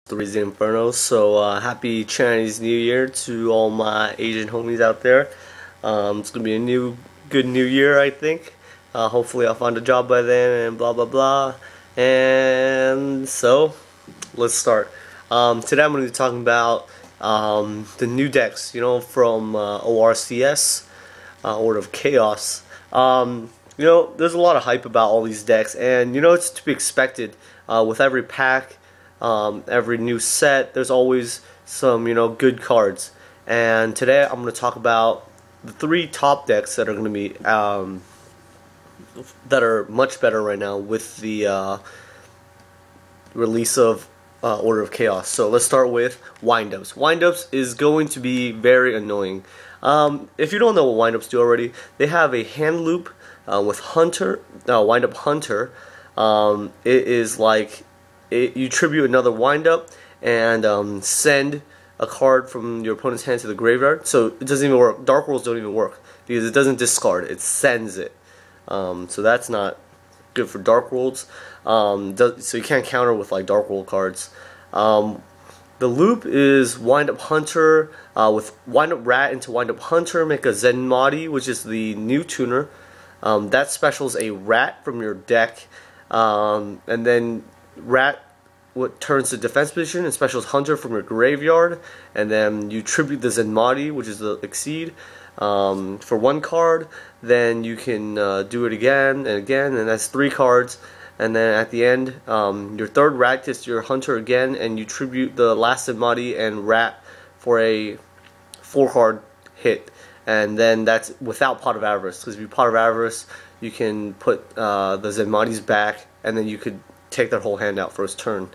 3zinferno. So happy Chinese New Year to all my Asian homies out there. It's gonna be a good new year, I think. Hopefully I'll find a job by then and blah blah blah. And so let's start. Today I'm gonna be talking about the new decks, from ORCS, Order of Chaos. There's a lot of hype about all these decks, and it's to be expected. With every pack, every new set, there's always some good cards. And today I'm going to talk about the 3 top decks that are going to be that are much better right now with the release of Order of Chaos. So let's start with Windups. Windups is going to be very annoying. If you don't know what Windups do already, they have a hand loop with Hunter, Windup Hunter. It is like you tribute another Windup and send a card from your opponent's hand to the graveyard. So it doesn't even work. Dark Rolls don't even work because it doesn't discard; it sends it. So that's not good for Dark Rolls. So you can't counter with like Dark Roll cards. The loop is Windup Hunter with Windup Rat into Windup Hunter. Make a Zenmati, which is the new tuner. That specials a rat from your deck, and then rat turns to defense position and specials Hunter from your graveyard, and then you tribute the Zenmati, which is the Exceed, for 1 card. Then you can do it again and again, and that's 3 cards. And then at the end, your 3rd rat gets your Hunter again, and you tribute the last Zenmati and rat for a 4-card hit. And then that's without Pot of Avarice, because if you Pot of Avarice, you can put the Zenmati's back, and then you could take their whole hand out first turn.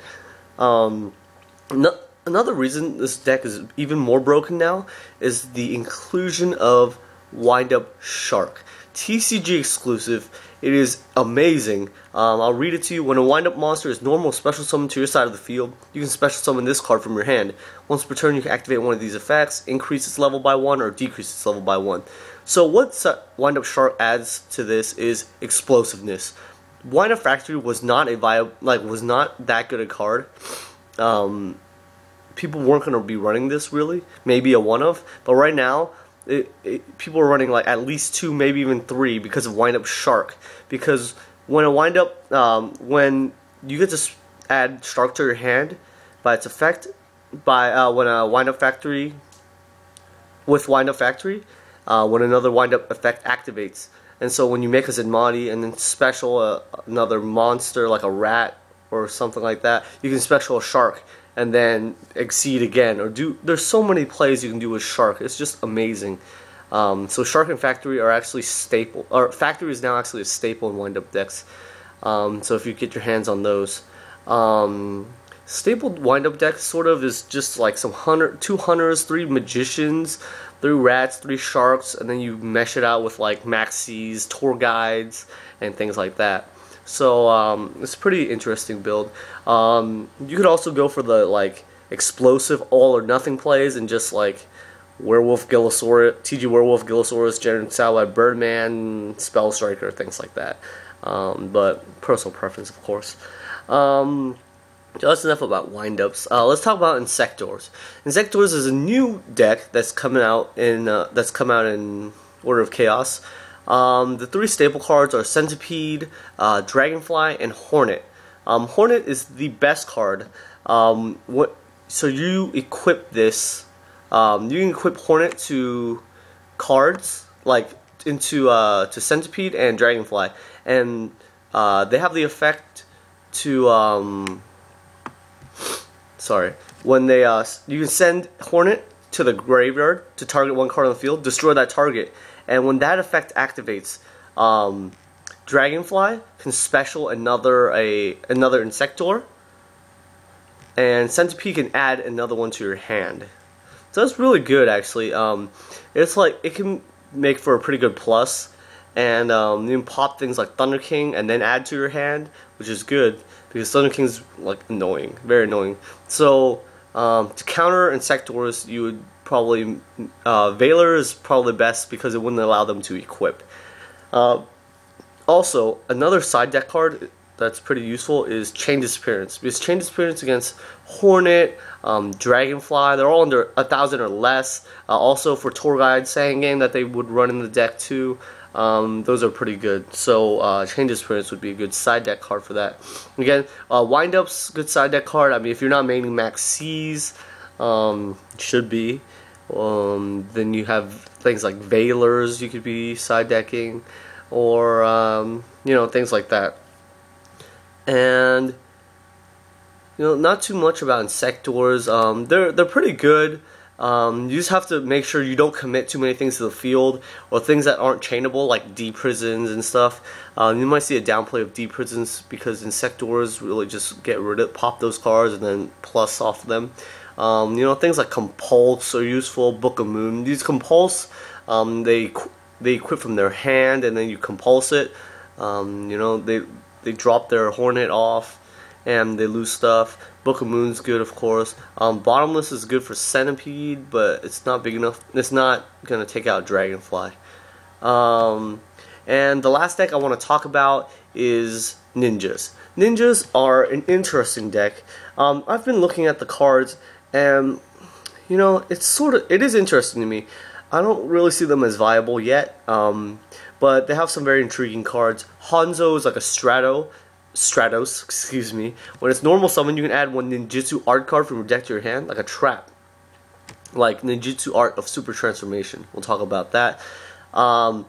Another reason this deck is even more broken now is the inclusion of Windup Shark. TCG exclusive. It is amazing. I'll read it to you. When a Windup monster is normal special summoned to your side of the field, you can special summon this card from your hand. Once per turn, you can activate one of these effects, increase its level by 1, or decrease its level by 1. So what Windup Shark adds to this is explosiveness. Windup Factory was not was not that good a card. People weren't going to be running this really. Maybe a one-of, but right now people are running like at least 2, maybe even 3 because of Windup Shark. Because when a Windup, when you get to add Shark to your hand by its effect, when a Windup Factory, with Windup Factory, when another Windup effect activates. And so when you make a Zenmati and then special another monster like a rat or something like that, you can special a Shark and then Exceed again, or there's so many plays you can do with Shark. It's just amazing. So Shark and Factory are actually staple, or Factory is now actually a staple in Windup decks. So if you get your hands on those, stapled Windup deck sort of is just like some 2 Hunters, 3 Magicians, 3 Rats, 3 Sharks, and then you mesh it out with like Maxis, Tour Guides, and things like that. So it's a pretty interesting build. You could also go for the like explosive all or nothing plays and just like Werewolf Gillosaurus, TG Werewolf Gillosaurus, generated by Birdman, Spell Striker, things like that. But personal preference, of course. That's enough about Windups. Let's talk about Inzektors. Inzektors is a new deck that's come out in Order of Chaos. The 3 staple cards are Centipede, Dragonfly, and Hornet. Hornet is the best card. So you equip this. You can equip Hornet to cards to Centipede and Dragonfly, and they have the effect to when they you can send Hornet to the graveyard to target 1 card on the field, destroy that target. And when that effect activates, Dragonfly can special another Inzektor, and Centipede can add another one to your hand. So that's really good, actually. It's like it can make for a pretty good plus, and you can pop things like Thunder King and then add to your hand, which is good because Thunder King's like annoying, very annoying. So to counter Inzektors, you would probably Valor is probably best because it wouldn't allow them to equip. Also, another side deck card that's pretty useful is Chain Disappearance. Because Chain Disappearance against Hornet, Dragonfly, they're all under 1,000 or less. Also for Tour Guide, Tsang game that they would run in the deck too. Those are pretty good. So Chain Disappearance would be a good side deck card for that. Again, Windup's good side deck card. I mean, if you're not maining Max C's, should be. Then you have things like Veilers you could be side decking, or you know, things like that. And you know, not too much about inzektor. They're pretty good. You just have to make sure you don't commit too many things to the field, or things that aren't chainable, like D-prisons and stuff. You might see a downplay of D-prisons because inzektor really just pop those cards and then plus off them. You know, things like Compulse are useful. Book of Moon. These Compulse, they equip from their hand and then you compulse it. You know, they drop their Hornet off and they lose stuff. Book of Moon's good, of course. Bottomless is good for Centipede, but it's not big enough. It's not gonna take out Dragonfly. And the last deck I want to talk about is Ninjas. Ninjas are an interesting deck. I've been looking at the cards, and you know, it is interesting to me. I don't really see them as viable yet, but they have some very intriguing cards. Hanzo is like a Stratos, excuse me. When it's normal summon, you can add one ninjutsu art card from your deck to your hand, like a trap, like ninjutsu art of super transformation. We'll talk about that. Or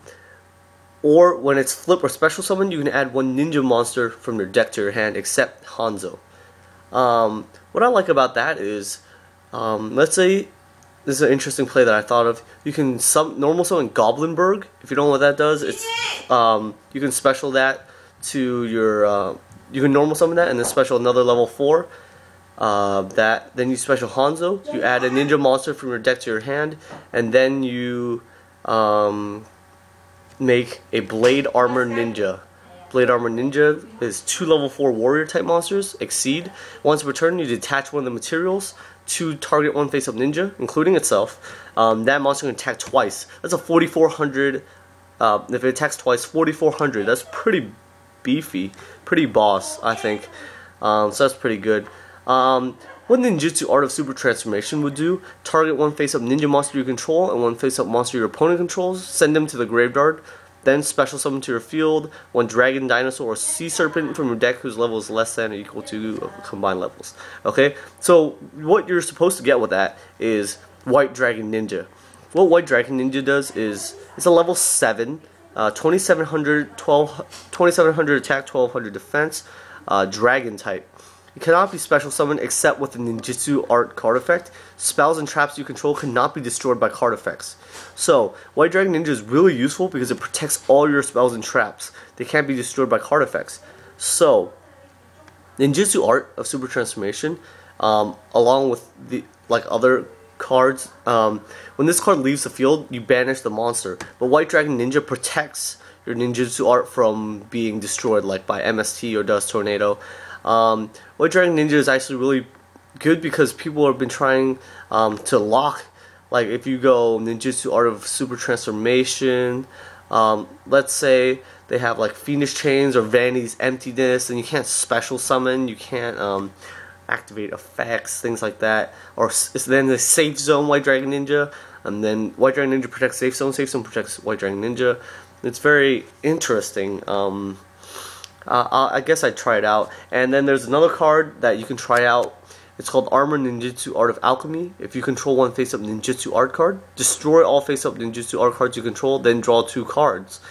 when it's flip or special summon, you can add one ninja monster from your deck to your hand, except Hanzo. What I like about that is, let's say this is an interesting play that I thought of. You can normal summon Goblinberg. If you don't know what that does, it's you can special that to your you can normal summon that and then special another level 4. Then you special Hanzo. You add a ninja monster from your deck to your hand, and then you make a Blade Armor Ninja. Blade Armor Ninja is 2 level 4 warrior type monsters. Exceed. Once per turn, you detach one of the materials to target one face-up ninja, including itself. That monster can attack twice. That's a 4,400. If it attacks twice, 4,400. That's pretty beefy, pretty boss, I think. So that's pretty good. What Ninjutsu Art of Super Transformation would do: target one face-up ninja monster you control and one face-up monster your opponent controls, send them to the graveyard, then special summon to your field one dragon, dinosaur, or sea serpent from your deck whose level is less than or equal to combined levels. Okay, so what you're supposed to get with that is White Dragon Ninja. What White Dragon Ninja does is, it's a level 7, 2700 attack, 1200 defense, dragon type. It cannot be special summoned except with the ninjutsu art card effect. Spells and traps you control cannot be destroyed by card effects. So, White Dragon Ninja is really useful because it protects all your spells and traps. They can't be destroyed by card effects. So, ninjutsu art of Super Transformation, along with the other cards, when this card leaves the field, you banish the monster. But White Dragon Ninja protects your ninjutsu art from being destroyed, like by MST or Dust Tornado. White Dragon Ninja is actually really good because people have been trying to lock, like if you go Ninjutsu Art of Super Transformation, let's say they have like Fiendish Chains or Vanity's Emptiness, and you can't special summon, you can't activate effects, things like that. Or then the Safe Zone White Dragon Ninja, and then White Dragon Ninja protects Safe Zone protects White Dragon Ninja. It's very interesting. I guess I'd try it out. And then there's another card that you can try out. It's called Armor Ninjutsu Art of Alchemy. If you control one face-up ninjutsu art card, destroy all face-up ninjutsu art cards you control, then draw 2 cards.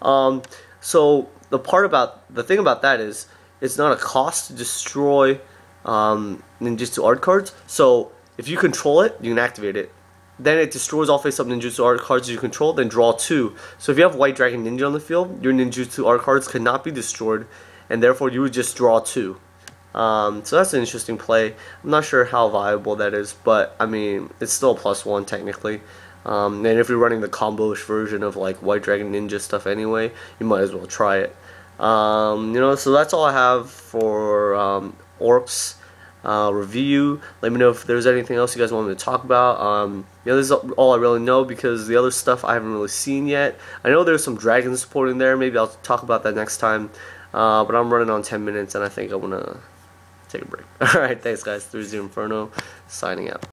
So the thing about that is, it's not a cost to destroy ninjutsu art cards. So if you control it, you can activate it. Then it destroys all face-up ninjutsu art cards you control, then draw 2. So if you have White Dragon Ninja on the field, your ninjutsu art cards cannot be destroyed, and therefore you would just draw 2. So that's an interesting play. I'm not sure how viable that is, but I mean, it's still a +1 technically. And if you're running the combo-ish version of like White Dragon Ninja stuff anyway, you might as well try it. You know, so that's all I have for ORCS review. Let me know if there's anything else you guys want me to talk about. You know, this is all I really know because the other stuff I haven't really seen yet. I know there's some dragons supporting there. Maybe I'll talk about that next time. but I'm running on 10 minutes, and I think I want to take a break. Alright, thanks guys. 3zinferno signing out.